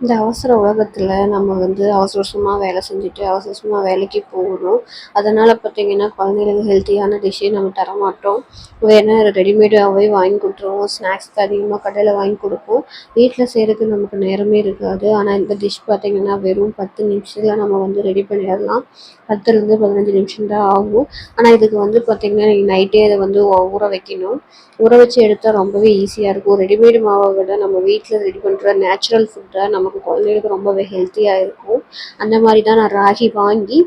இந்த அவசர உலகத்துல நம்ம வந்து அவசர அவசரமா வேலை செஞ்சுட்டு, அவசர அவசரமா வேலைக்கு போகணும். அதனால பார்த்தீங்கன்னா, குழந்தைகளுக்கு ஹெல்த்தியான டிஷ்ஷே நம்ம தரமாட்டோம். வேணா ரெடிமேடாவே வாங்கி குடுத்துருவோம். ஸ்நாக்ஸ்க்கு அதிகமா கடையில வாங்கி குடுப்போம். வீட்ல செய்றதுக்கு நமக்கு நேரமே இருக்காது. ஆனா இந்த டிஷ் பார்த்தீங்கன்னா, வெறும் 10 நிமிஷத்துல நம்ம வந்து ரெடி பண்ணிடலாம். 10லேருந்து 15 நிமிஷம் தான் ஆகும். ஆனா இதுக்கு வந்து பார்த்தீங்கன்னா, நீங்க நைட்டே அத வந்து ஊற வைக்கணும். ஊற வச்சு எடுத்தா ரொம்பவே ஈஸியா இருக்கும். ரெடிமேட் மாவ விட நம்ம வீட்ல ரெடி பண்ற நேச்சுரல் ஃபுட்டா நமக்கு குழந்தைகளுக்கு ரொம்பவே ஹெல்த்தியா இருக்கும். அந்த மாரி தான் நான் ராகி வாங்கி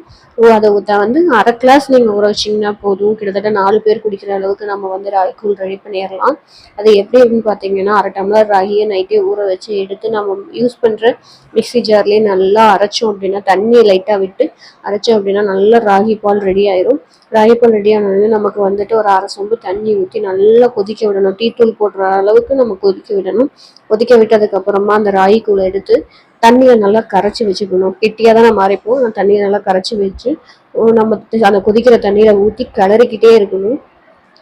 அத வந்து 1/2 கிளாஸ் நீங்க ஊற வச்சீங்கன்னா போதும். கிட்டத்தட்ட 4 பேர் குடிக்கிற அளவுக்கு நம்ம வந்து ராகி கூழ் ரெடி பண்ணிறலாம். அது எப்படி அப்படின்னு பார்த்தீங்கன்னா, 1/2 டம்ளர் ராகிய நைட்டே ஊற வச்சு எடுத்து நம்ம யூஸ் பண்ற மிக்ஸி ஜார்லயே நல்லா அரைச்சோம் அப்படின்னா, தண்ணி லைட்டா விட்டு அரைச்சோம் அப்படின்னா, நல்லா ராகி பால் ரெடி ஆயிரும். ராகி பால் ரெடி ஆனோனே நமக்கு வந்துட்டு ஒரு 1/2 சொம்பு தண்ணி ஊத்தி நல்லா கொதிக்க விடணும். டீ தூள் போடுற அளவுக்கு நம்ம கொதிக்க விடணும். கொதிக்க விட்டதுக்கு அப்புறமா அந்த ராகி கூழ எடுத்து தண்ணிய நல்லா கரைச்சு வச்சுக்கணும். கெட்டியா தான் நம்ம அரைப்போம். தண்ணிய நல்லா கரைச்சு வச்சு, நம்ம அந்த கொதிக்கிற தண்ணீர ஊத்தி கிளறிக்கிட்டே இருக்கணும்.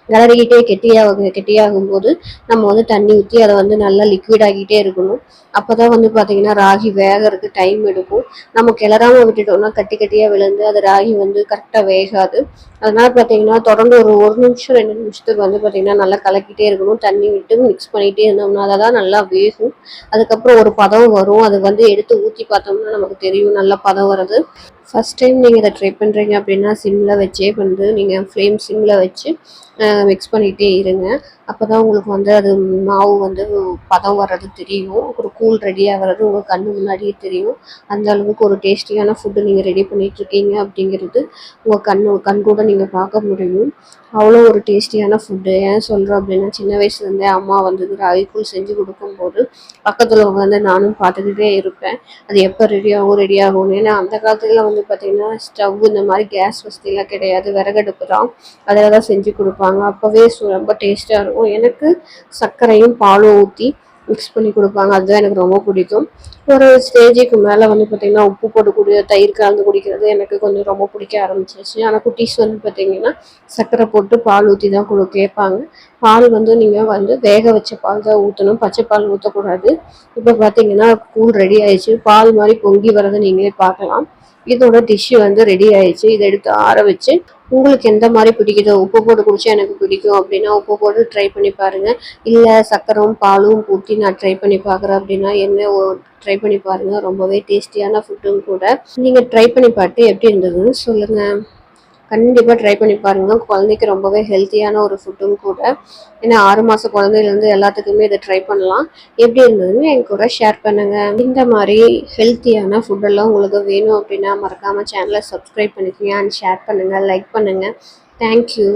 கிளறிக்கிட்டே கெட்டியாகும்போது நம்ம வந்து தண்ணி ஊற்றி அதை வந்து நல்லா லிக்விட் ஆகிட்டே இருக்கணும். அப்பதான் வந்து பார்த்தீங்கன்னா ராகி வேகறதுக்கு டைம் எடுக்கும். நம்ம கிளறாம விட்டுட்டோம்னா கட்டி கட்டியாக விழுந்து அது ராகி வந்து கரெக்டாக வேகாது. அதனால பார்த்தீங்கன்னா தொடர்ந்து ஒரு நிமிஷம் 2 நிமிஷத்துக்கு வந்து பார்த்தீங்கன்னா நல்லா கலக்கிட்டே இருக்கணும். தண்ணி விட்டு மிக்ஸ் பண்ணிகிட்டே இருந்தோம்னா தான் நல்லா வேகும். அதுக்கப்புறம் ஒரு பதம் வரும். அதை வந்து எடுத்து ஊற்றி பார்த்தோம்னா நமக்கு தெரியும் நல்லா பதம் வர்றது. ஃபஸ்ட் டைம் நீங்கள் இதை ட்ரை பண்ணுறீங்க அப்படின்னா சிம்மில் வச்சே வந்து நீங்கள் ஃப்ளேம் சிம்மில் வச்சு மிக்ஸ் பண்ணிகிட்டே இருங்க. அப்போ தான் உங்களுக்கு வந்து அது மாவு வந்து பதம் வர்றது தெரியும். ஒரு கூழ் ரெடியாக வர்றது உங்கள் கண்ணு முன்னாடியே தெரியும். அந்த அளவுக்கு ஒரு டேஸ்டியான ஃபுட்டு நீங்கள் ரெடி பண்ணிகிட்ருக்கீங்க அப்படிங்கிறது உங்கள் கண் கூட நீங்கள் பார்க்க முடியும். அவ்வளோ ஒரு டேஸ்டியான ஃபுட்டு. ஏன் சொல்கிறோம் அப்படின்னா, சின்ன வயசுலேருந்தே அம்மா வந்து ராகி கூழ் செஞ்சு கொடுக்கும்போது பக்கத்தில் உட்காந்து நானும் பார்த்துக்கிட்டே இருப்பேன். அது எப்போ ரெடி ஆகும்னு. ஏன்னா அந்த காலத்துல வந்து பார்த்திங்கன்னா ஸ்டவ் இந்த மாதிரி கேஸ் வசதிலாம் கிடையாது. விறகடுப்பு தான். அதில் தான் செஞ்சு கொடுப்பாங்க. அப்போவே ரொம்ப டேஸ்ட்டாக இருக்கும். எனக்கு சர்க்கரையும் பாலும் ஊற்றி மிக்ஸ் பண்ணி கொடுப்பாங்க. அதுதான் எனக்கு ரொம்ப பிடிக்கும். ஒரு ஸ்டேஜுக்கு மேலே வந்து பார்த்திங்கன்னா உப்பு போட்டு தயிர் கலந்து குடிக்கிறது எனக்கு கொஞ்சம் ரொம்ப பிடிக்க ஆரம்பிச்சிருச்சு. ஆனால் குட்டீஸ் வந்து பார்த்திங்கன்னா சர்க்கரை போட்டு பால் ஊற்றி தான் கேட்பாங்க. பால் வந்து நீங்கள் வந்து வேக வச்ச பால் தான் ஊற்றணும். பச்சை பால் ஊற்றக்கூடாது. இப்போ பார்த்தீங்கன்னா கூழ் ரெடி ஆயிடுச்சு. பால் மாதிரி பொங்கி வரதை நீங்களே பார்க்கலாம். இதோட டிஷ்ஷு வந்து ரெடி ஆயிடுச்சு. இதை எடுத்து ஆற வச்சு உங்களுக்கு எந்த மாதிரி பிடிக்குதோ, உப்பு போட்டு குடிச்சா எனக்கு பிடிக்கும் அப்படின்னா உப்பு போட்டு ட்ரை பண்ணி பாருங்கள். இல்லை சர்க்கரையும் பாலும் ஊற்றி நான் ட்ரை பண்ணி பார்க்குறேன் அப்படின்னா ட்ரை பண்ணி பாருங்கள். ரொம்பவே டேஸ்டியான ஃபுட்டும் கூட. நீங்கள் ட்ரை பண்ணி பார்த்து எப்படி இருந்ததுன்னு சொல்லுங்கள். கண்டிப்பாக ட்ரை பண்ணி பாருங்கள். குழந்தைக்கு ரொம்பவே ஹெல்த்தியான ஒரு ஃபுட்டும் கூட. ஏன்னா 6 மாத குழந்தையிலேருந்து எல்லாத்துக்குமே இதை ட்ரை பண்ணலாம். எப்படி இருந்ததுன்னு என் கூட ஷேர் பண்ணுங்கள். இந்த மாதிரி ஹெல்த்தியான ஃபுட்டெல்லாம் உங்களுக்கு வேணும் அப்படின்னா மறக்காமல் சேனலை சப்ஸ்கிரைப் பண்ணிக்கோங்க அண்ட் ஷேர் பண்ணுங்கள், லைக் பண்ணுங்கள். தேங்க்யூ.